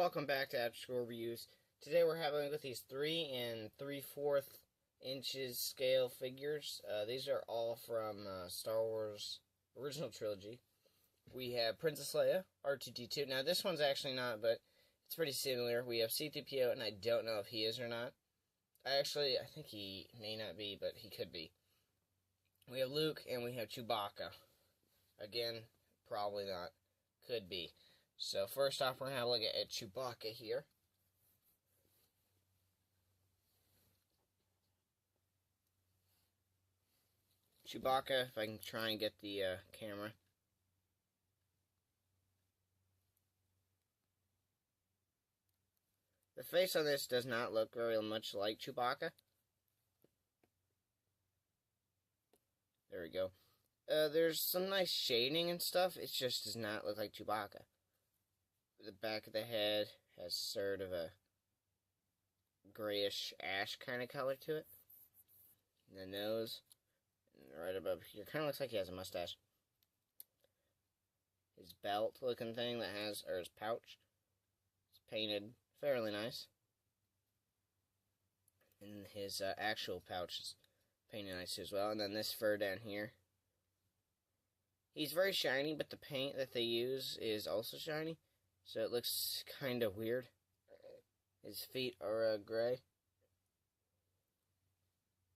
welcome back to After School Reviews. Today we're having with these 3 and 3/4 inches scale figures. These are all from Star Wars original trilogy. We have Princess Leia, R2-D2. Now this one's actually not, but it's pretty similar. We have C-3PO, and I don't know if he is or not. I think he may not be, but he could be. We have Luke, and we have Chewbacca. Again, probably not. Could be. So first off, we're going to have a look at Chewbacca here. Chewbacca, if I can try and get the camera. The face on this does not look very much like Chewbacca. There we go. There's some nice shading and stuff. It just does not look like Chewbacca. The back of the head has sort of a grayish ash kind of color to it. And the nose, right above here, kind of looks like he has a mustache. His belt looking thing that has, or his pouch, is painted fairly nice. And his actual pouch is painted nice as well. And then this fur down here. He's very shiny, but the paint that they use is also shiny. So it looks kind of weird. His feet are gray.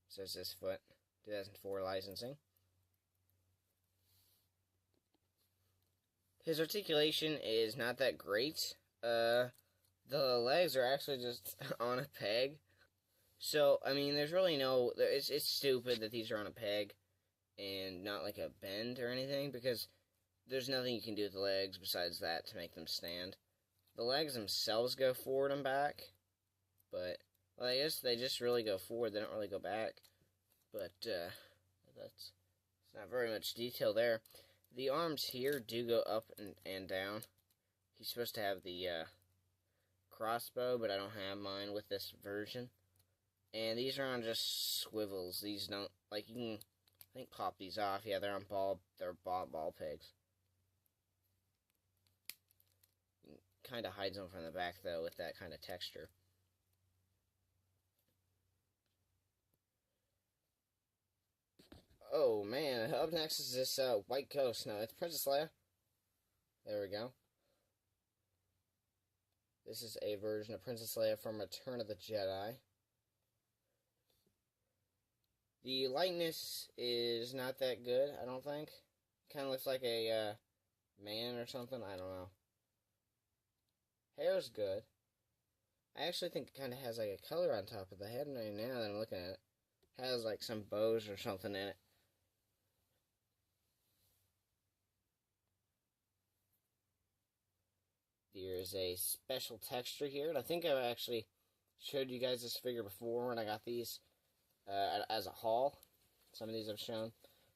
Says this foot. 2004 licensing. His articulation is not that great. The legs are actually just on a peg. So, I mean, there's really no... It's stupid that these are on a peg and not like a bend or anything, because there's nothing you can do with the legs besides that to make them stand. The legs themselves go forward and back, but, well, I guess they just really go forward, they don't really go back. But, it's not very much detail there. The arms here do go up and down. He's supposed to have the crossbow, but I don't have mine with this version. And these are on just swivels. These don't, like, you can, I think, pop these off. Yeah, they're on ball pegs. Kind of hides them from the back, though, with that kind of texture. Oh, man. Up next is this White Ghost. Now, it's Princess Leia. There we go. This is a version of Princess Leia from Return of the Jedi. The lightness is not that good, I don't think. Kind of looks like a man or something. I don't know. Hair's good. I actually think it kind of has like a color on top of the head right now that I'm looking at it. Has like some bows or something in it. There's a special texture here, and I think I've actually showed you guys this figure before when I got these as a haul. Some of these I've shown.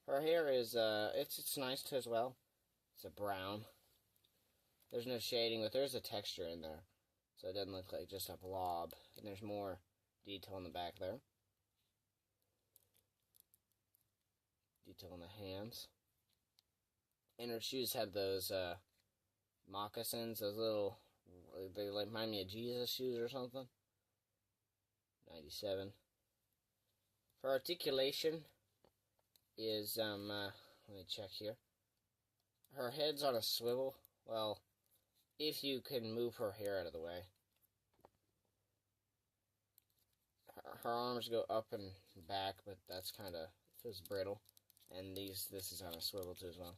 Her hair is, it's nice too as well. It's a brown. There's no shading, but there's a texture in there. So it doesn't look like just a blob. And there's more detail on the back there. Detail on the hands. And her shoes have those moccasins, those little, they like remind me of Jesus shoes or something. 97. Her articulation is, let me check here. Her head's on a swivel. Well, if you can move her hair out of the way. Her arms go up and back, but that's kind of, feels brittle. And this is on a swivel too as well.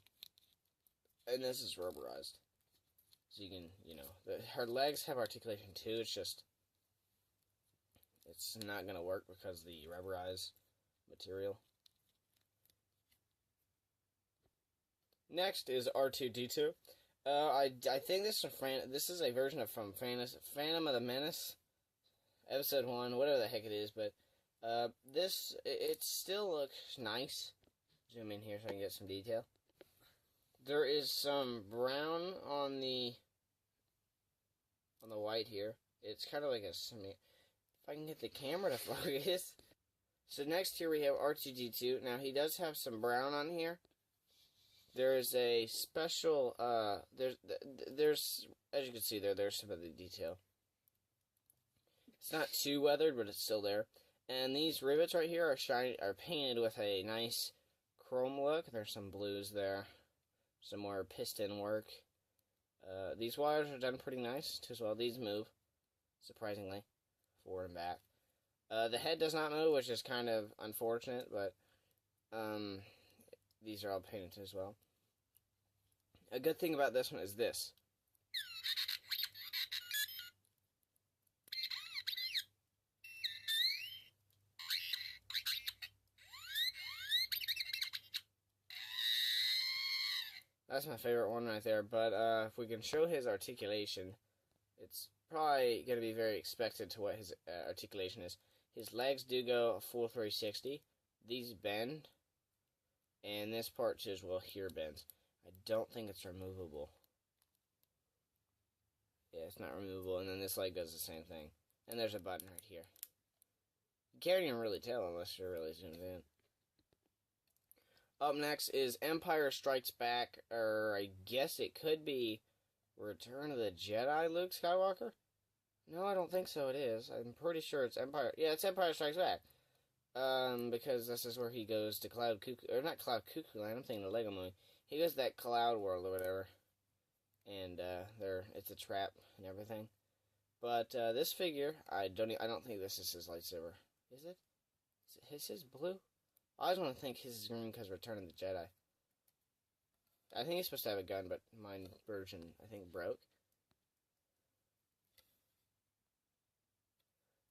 And this is rubberized. So you can, you know, her legs have articulation too, it's just, it's not going to work because of the rubberized material. Next is R2-D2. I think this is a version of from Phantom of the Menace, Episode 1, whatever the heck it is, but it still looks nice. Zoom in here so I can get some detail. There is some brown on the white here. It's kind of like a if I can get the camera to focus. So next here we have R2-D2. Now he does have some brown on here. There is a special, there's as you can see there's some of the detail. It's not too weathered, but it's still there. And these rivets right here are painted with a nice chrome look. There's some blues there, some more piston work. These wires are done pretty nice too as well. These move, surprisingly, forward and back. The head does not move, which is kind of unfortunate, but these are all painted as well. A good thing about this one is this. That's my favorite one right there, but if we can show his articulation, it's probably going to be very expected to what his articulation is. His legs do go a full 360. These bend, and this part too as well here bends. I don't think it's removable. Yeah, it's not removable, and then this leg does the same thing. And there's a button right here. You can't even really tell unless you're really zoomed in. Up next is Empire Strikes Back, or I guess it could be Return of the Jedi Luke Skywalker? No, I don't think so it is. I'm pretty sure it's Empire. Yeah, it's Empire Strikes Back. Because this is where he goes to Cloud Cuckoo, or not Cloud Cuckoo Land, I'm thinking the Lego Movie. He goes to that Cloud World or whatever. And, it's a trap and everything. But, this figure, I don't think this is his lightsaber. Is it? Is his blue? I always want to think his is green because Return of the Jedi. I think he's supposed to have a gun, but my version, I think, broke.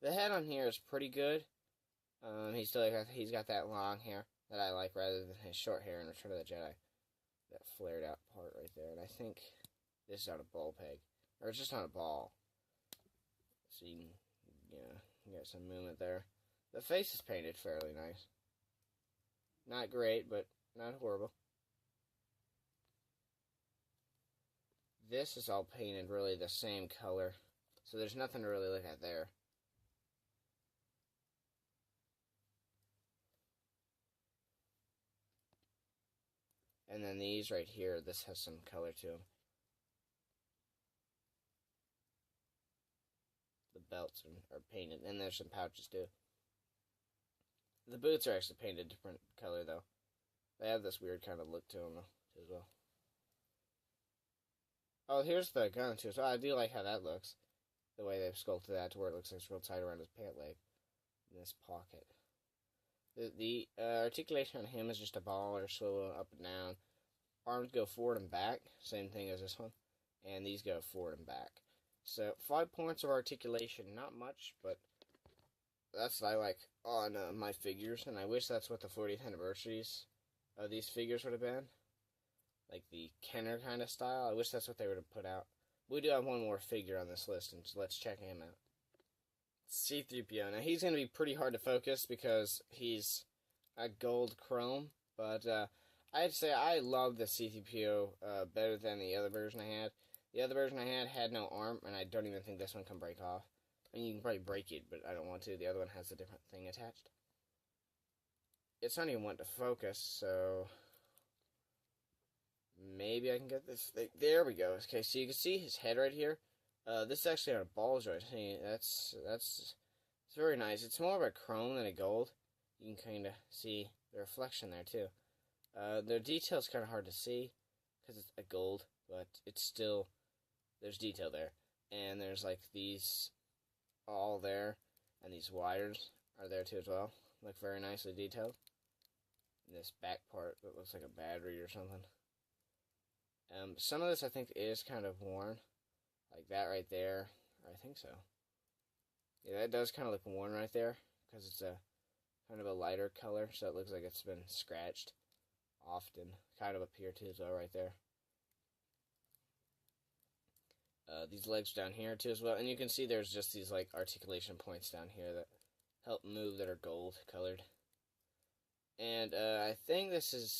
The head on here is pretty good. He's got that long hair that I like rather than his short hair in Return of the Jedi. That flared out part right there. And I think this is on a ball peg. Or it's just on a ball. So you get some movement there. The face is painted fairly nice. Not great, but not horrible. This is all painted really the same color. So there's nothing to really look at there. And then these right here, this has some color to them. The belts are painted, and there's some pouches too. The boots are actually painted a different color, though. They have this weird kind of look to them, though, as well. Oh, here's the gun, too. So I do like how that looks. The way they've sculpted that to where it looks like it's real tight around his pant leg. In this pocket. The articulation on him is just a ball or swivel up and down. Arms go forward and back. Same thing as this one. And these go forward and back. So, 5 points of articulation. Not much, but that's what I like on my figures, and I wish that's what the 40th anniversaries of these figures would have been. Like the Kenner kind of style. I wish that's what they would have put out. We do have one more figure on this list, and so let's check him out. C-3PO. Now, he's going to be pretty hard to focus because he's a gold chrome, but I'd say I love the C-3PO better than the other version I had. The other version I had no arm, and I don't even think this one can break off. I mean, you can probably break it, but I don't want to. The other one has a different thing attached. It's not even want to focus, so maybe I can get this thing. There we go. Okay, so you can see his head right here. This is actually on a ball joint. See, it's very nice. It's more of a chrome than a gold. You can kind of see the reflection there, too. The detail's kind of hard to see because it's a gold, but it's still, there's detail there. And there's like these all there, and these wires are there too as well. Look very nicely detailed. And this back part that looks like a battery or something. Some of this I think is kind of worn, like that right there. I think so. Yeah, that does kind of look worn right there because it's a kind of a lighter color, so it looks like it's been scratched often. Kind of up here too as well, right there. These legs down here too as well, and you can see there's just these like articulation points down here that help move that are gold colored. And I think there's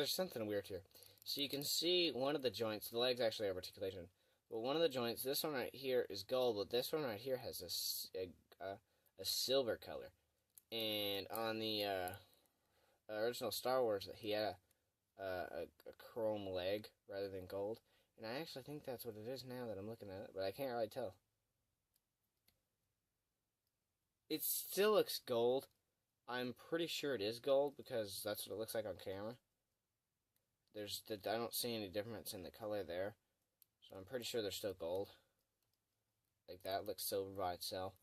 something weird here. So you can see one of the joints, the legs actually have articulation, but one of the joints, this one right here is gold, but this one right here has a silver color. And on the original Star Wars, he had a chrome leg rather than gold. And I actually think that's what it is now that I'm looking at it, but I can't really tell. It still looks gold. I'm pretty sure it is gold because that's what it looks like on camera. I don't see any difference in the color there. So I'm pretty sure they're still gold. Like that looks silver by itself.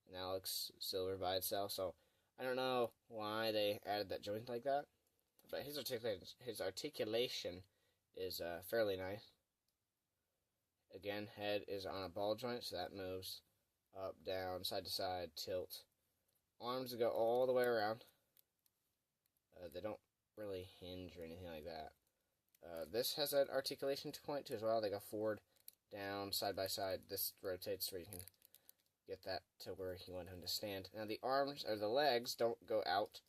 And that looks silver by itself. So I don't know why they added that joint like that. But his articulation is fairly nice. Again, head is on a ball joint, so that moves up, down, side to side, tilt. Arms go all the way around. They don't really hinge or anything like that. This has an articulation point too as well. They go forward, down, side by side. This rotates where you can get that to where you want him to stand. Now the arms or the legs don't go out,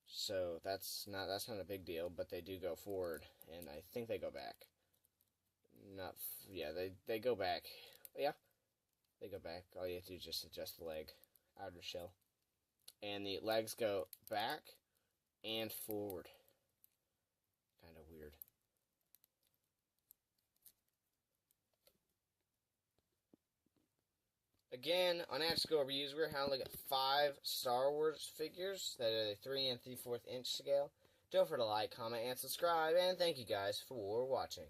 so that's not a big deal. But they do go forward, and I think they go back. They go back. Yeah, they go back. All you have to do is just adjust the leg outer shell, and the legs go back and forward. Kind of weird. Again, on Add-to-Go Reviews, we're having a look at 5 Star Wars figures that are the 3 3/4 inch scale. Don't forget to like, comment, and subscribe, and thank you guys for watching.